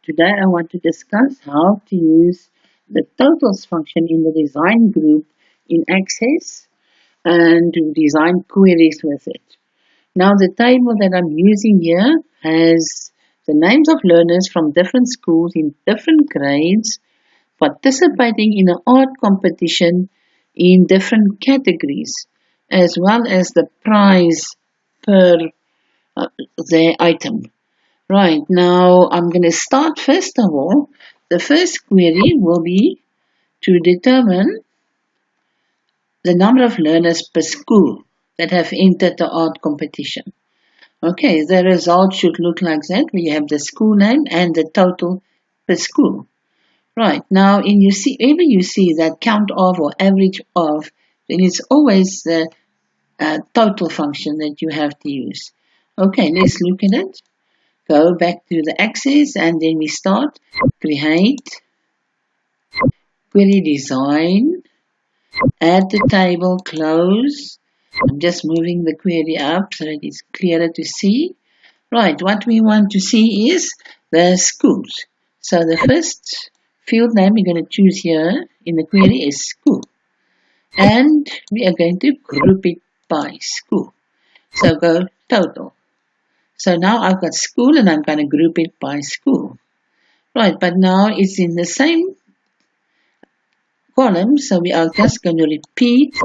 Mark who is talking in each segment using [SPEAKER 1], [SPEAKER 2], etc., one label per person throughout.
[SPEAKER 1] Today I want to discuss how to use the totals function in the design group in Access and to design queries with it. Now the table that I'm using here has the names of learners from different schools in different grades participating in an art competition in different categories, as well as the prize per their item. Right, now I'm going to start first of all. The first query will be to determine the number of learners per school that have entered the art competition. Okay, the result should look like that. We have the school name and the total per school. Right, now in you see, whenever you see that count of or average of, then it's always the total function that you have to use. Okay, let's look at it. Go back to the Access and then we start create, query design, add the table, close. I'm just moving the query up so that it's clearer to see. Right, what we want to see is the schools. So the first field name we're going to choose here in the query is school. And we are going to group it by school. So go total. So now I've got school and I'm going to group it by school. Right, but now it's in the same column, so we are just going to repeat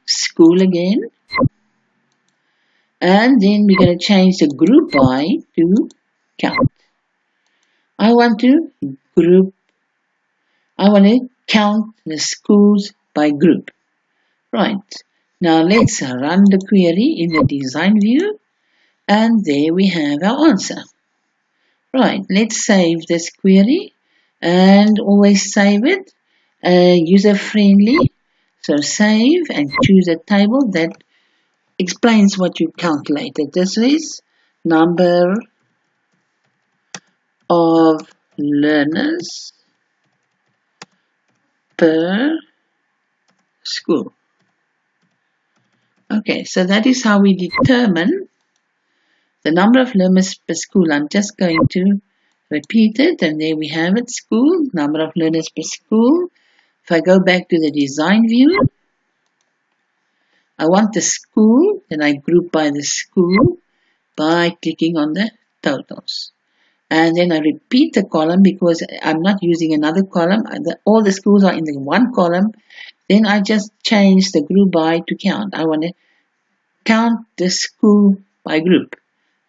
[SPEAKER 1] school again. And then we're going to change the group by to count. I want to count the schools by group. Right, now let's run the query in the design view. And there we have our answer. Right, let's save this query and always save it user friendly. So save and choose a table that explains what you calculated. This is number of learners per school. Okay, so that is how we determine the number of learners per school. I'm just going to repeat it and there we have it, school, number of learners per school. If I go back to the design view, I want the school, then I group by the school by clicking on the totals. And then I repeat the column because I'm not using another column. All the schools are in the one column. Then I just change the group by to count. I want to count the school by group.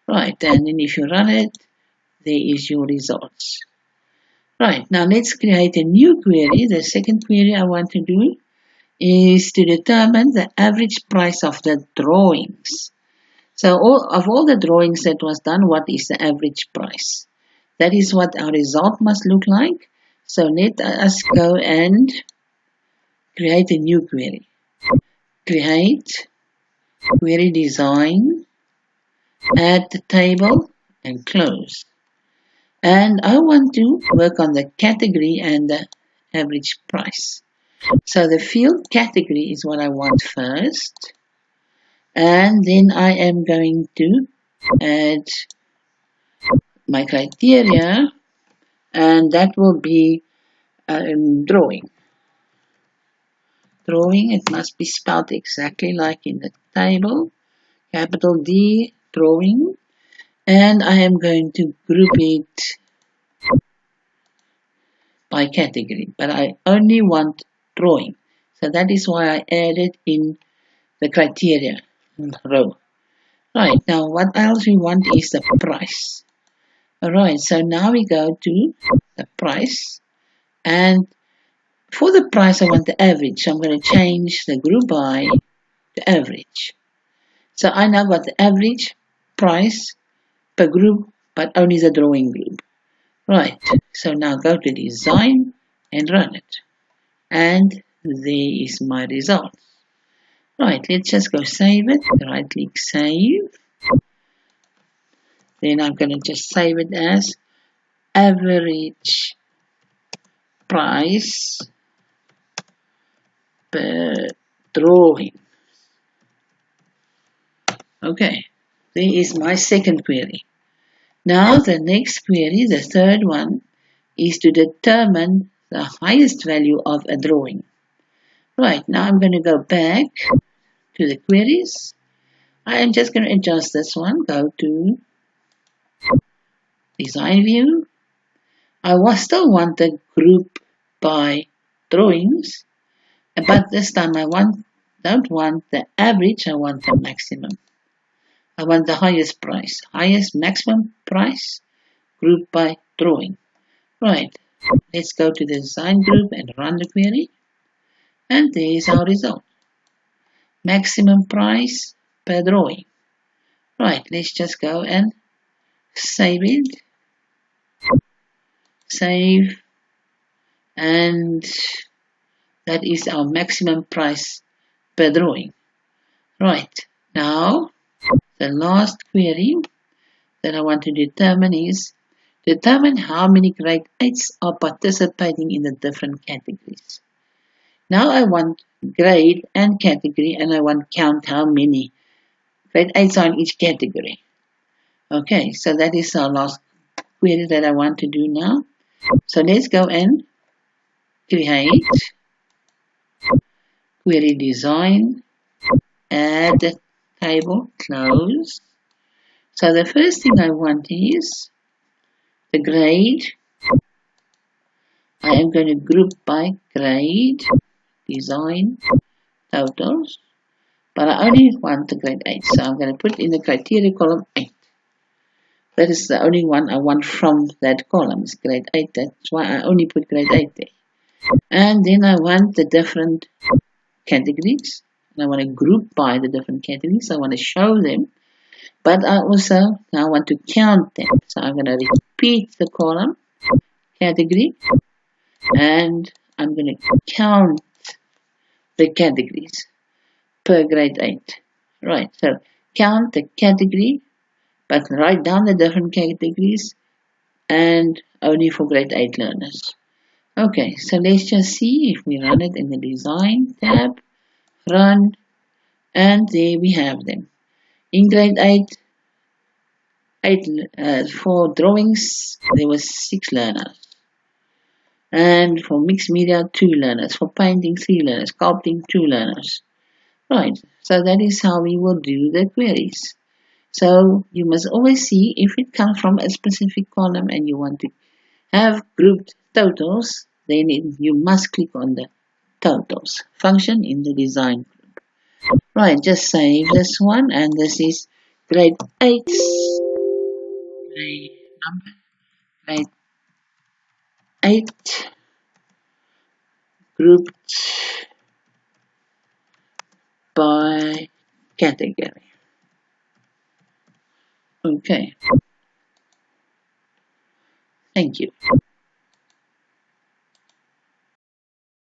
[SPEAKER 1] Right, and then if you run it, there is your results. Right, now let's create a new query. The second query I want to do is to determine the average price of the drawings. So of all the drawings that was done, what is the average price? That is what our result must look like. So let us go and create a new query. Create, query design, add the table and close. And I want to work on the category and the average price. So the field category is what I want first. And then I am going to add my criteria and that will be drawing. Drawing, it must be spelled exactly like in the table. Capital D, drawing. And I am going to group it by category. But I only want drawing. So that is why I added in the criteria row. Right, now what else we want is the price. Alright, so now we go to the price. And for the price, I want the average. So I'm going to change the group by to average. So I now got the average price per group, but only the drawing group. Right, so now go to design and run it. And there is my result. Right, let's just go save it. Right click save. Then I'm going to just save it as average price per drawing. Okay, there is my second query. Now the next query, the third one, is to determine the highest value of a drawing. Right, now I'm going to go back to the queries. I am just going to adjust this one. Go to Design View. I still want the group by drawings, but this time I don't want the average, I want the maximum. I want the highest price, highest maximum price, group by drawing. Right, let's go to the design group and run the query. And there is our result. Maximum price per drawing. Right, let's just go and save it. Save. And that is our maximum price per drawing. Right, now the last query that I want to determine is determine how many grade 8s are participating in the different categories. Now I want grade and category, and I want count how many grade 8s are in each category. Okay, so that is our last query that I want to do now. So let's go and create query design, add the table, close. So the first thing I want is the grade. I am going to group by grade, design, totals, but I only want the grade 8, so I'm going to put in the criteria column 8. That is the only one I want from that column, is grade 8, that's why I only put grade 8 there. And then I want the different categories, and I want to group by the different categories, I want to show them, but I also now want to count them, so I'm going to repeat the column, category, and I'm going to count the categories per grade 8. Right, so count the category, but write down the different categories and only for grade 8 learners. Okay, so let's just see if we run it in the design tab, run, and there we have them. In grade 8, for drawings, there was 6 learners. And for mixed media, 2 learners. For painting, 3 learners. Sculpting, 2 learners. Right, so that is how we will do the queries. So you must always see if it comes from a specific column and you want to have grouped totals, then you must click on the totals function in the design group. Right, just save this one, and this is grade 8, grade 8 grouped by category. Okay, thank you.